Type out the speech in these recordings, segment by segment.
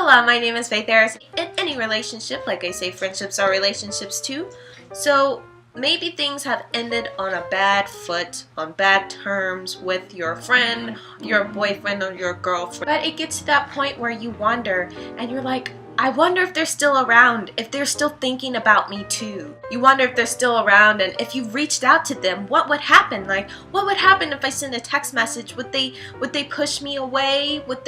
Hola, my name is Faith Harris. In any relationship, like I say, friendships are relationships too. So maybe things have ended on a bad foot, on bad terms with your friend, your boyfriend, or your girlfriend. But it gets to that point where you wonder and you're like, I wonder if they're still around, if they're still thinking about me too. You wonder if they're still around, and if you've reached out to them, what would happen? Like, what would happen if I send a text message? Would they push me away? Would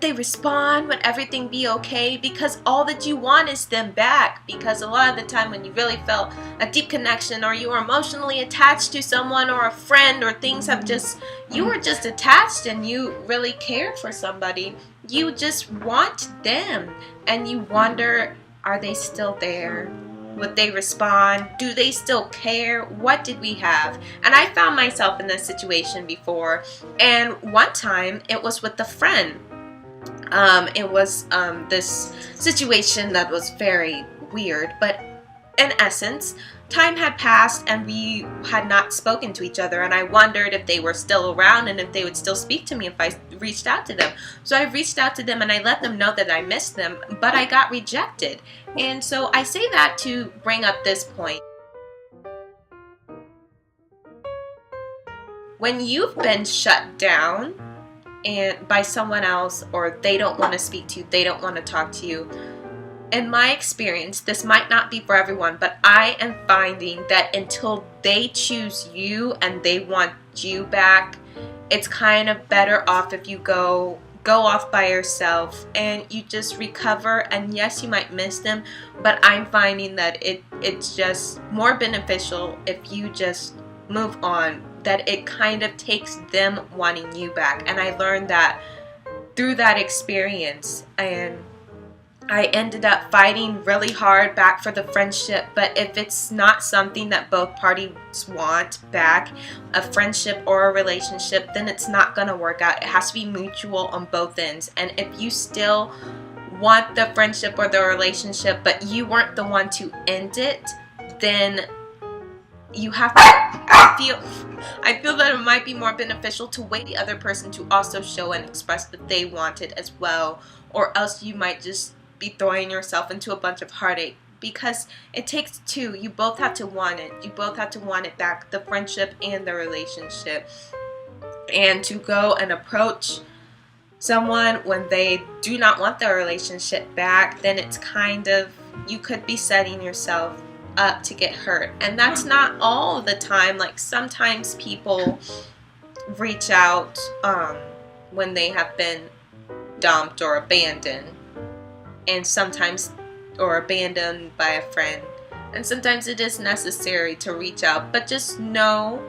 they respond? Would everything be okay? Because all that you want is them back. Because a lot of the time when you really felt a deep connection, or you were emotionally attached to someone or a friend, or things have just, you were just attached and you really cared for somebody, you just want them. And you wonder, are they still there? Would they respond? Do they still care? What did we have? And I found myself in this situation before. And one time it was with a friend. It was this situation that was very weird, but in essence, time had passed and we had not spoken to each other, and I wondered if they were still around and if they would still speak to me if I reached out to them. So I reached out to them and I let them know that I missed them, but I got rejected. And so I say that to bring up this point. When you've been shut down and by someone else, or they don't want to speak to you, they don't want to talk to you, in my experience, this might not be for everyone, but I am finding that until they choose you and they want you back, it's kind of better off if you go off by yourself and you just recover. And yes, you might miss them, but I'm finding that it's just more beneficial if you just move on, that it kind of takes them wanting you back. And I learned that through that experience, and I ended up fighting really hard back for the friendship. But if it's not something that both parties want back, a friendship or a relationship, then it's not going to work out. It has to be mutual on both ends. And if you still want the friendship or the relationship, but you weren't the one to end it, then you have to, I feel that it might be more beneficial to wait the other person to also show and express that they want it as well, or else you might just be throwing yourself into a bunch of heartache. Because it takes two. You both have to want it. You both have to want it back, the friendship and the relationship. And to go and approach someone when they do not want the relationship back, then it's kind of, you could be setting yourself up to get hurt. And that's not all the time. Like, sometimes people reach out when they have been dumped or abandoned, and sometimes, or abandoned by a friend, and sometimes it is necessary to reach out. But just know,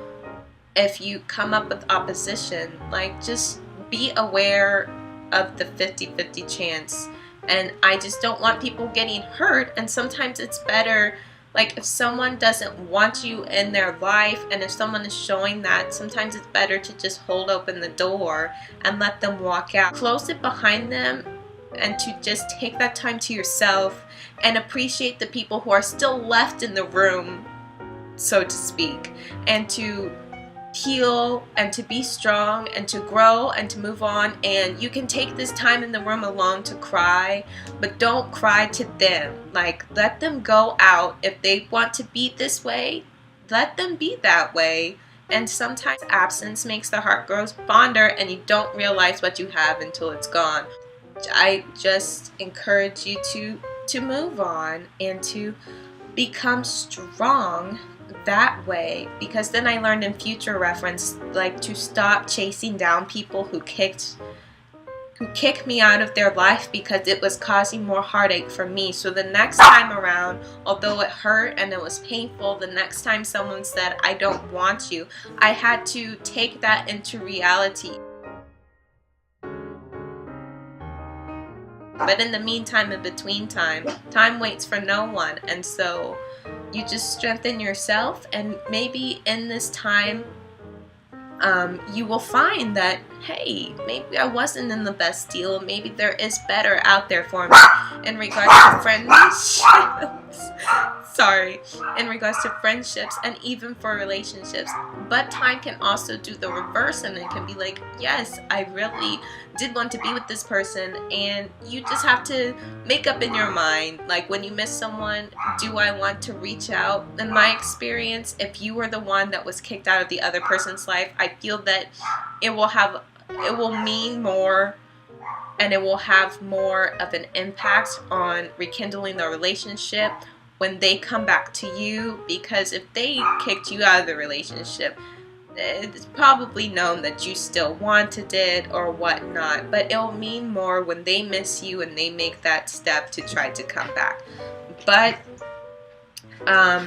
if you come up with opposition, like, just be aware of the 50-50 chance. And I just don't want people getting hurt. And sometimes it's better, like, if someone doesn't want you in their life, and if someone is showing that, sometimes it's better to just hold open the door and let them walk out. Close it behind them, and to just take that time to yourself and appreciate the people who are still left in the room, so to speak, and to heal and to be strong and to grow and to move on. And you can take this time in the room alone to cry, but don't cry to them. Like, let them go out. If they want to be this way, let them be that way. And sometimes absence makes the heart grow fonder, and you don't realize what you have until it's gone. I just encourage you to move on and to become strong that way. Because then I learned in future reference, like, to stop chasing down people who kicked me out of their life, because it was causing more heartache for me. So the next time around, although it hurt and it was painful, the next time someone said, I don't want you, I had to take that into reality. But in the meantime, in between time waits for no one. And so you just strengthen yourself, and maybe in this time you will find that hey, maybe I wasn't in the best deal. Maybe there is better out there for me in regards to friendships. Sorry, in regards to friendships and even for relationships. But time can also do the reverse, and it can be like, yes, I really did want to be with this person, and you just have to make up in your mind, like when you miss someone, do I want to reach out? In my experience, if you were the one that was kicked out of the other person's life, I feel that it will mean more, and it will have more of an impact on rekindling the relationship when they come back to you, because if they kicked you out of the relationship, it's probably known that you still wanted it or whatnot, but it'll mean more when they miss you and they make that step to try to come back. But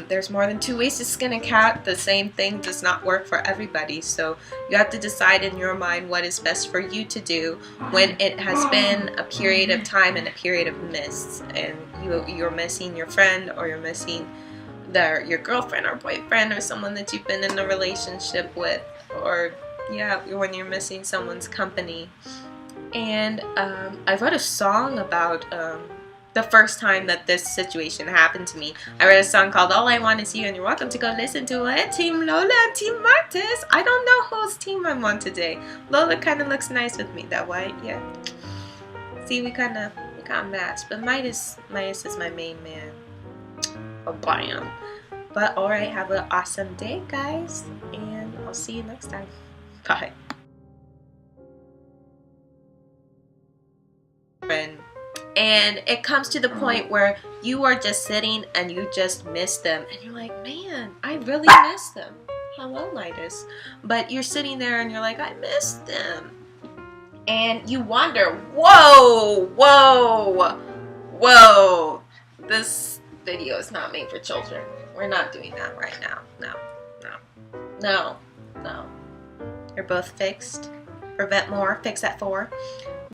there's more than two ways to skin a cat. The same thing does not work for everybody, so you have to decide in your mind what is best for you to do when it has been a period of time and a period of miss, and you're missing your friend, or you're missing your girlfriend or boyfriend, or someone that you've been in a relationship with, or when you're missing someone's company. And I wrote a song about the first time that this situation happened to me. I wrote a song called All I Want Is You, and you're welcome to go listen to it. Team Lola and Team Martis. I don't know whose team I'm on today. Lola kind of looks nice with me, that white, yeah. See, we kind of matched, but Midas is my main man. Oh, bam. But alright, have an awesome day, guys, and I'll see you next time. Bye. And it comes to the point where you are just sitting and you just miss them, and you're like, man, I really miss them. Hello, Midas. But you're sitting there and you're like, I miss them. And you wonder, whoa, this video is not made for children. We're not doing that right now. No. You're both fixed. Prevent more, fix at 4.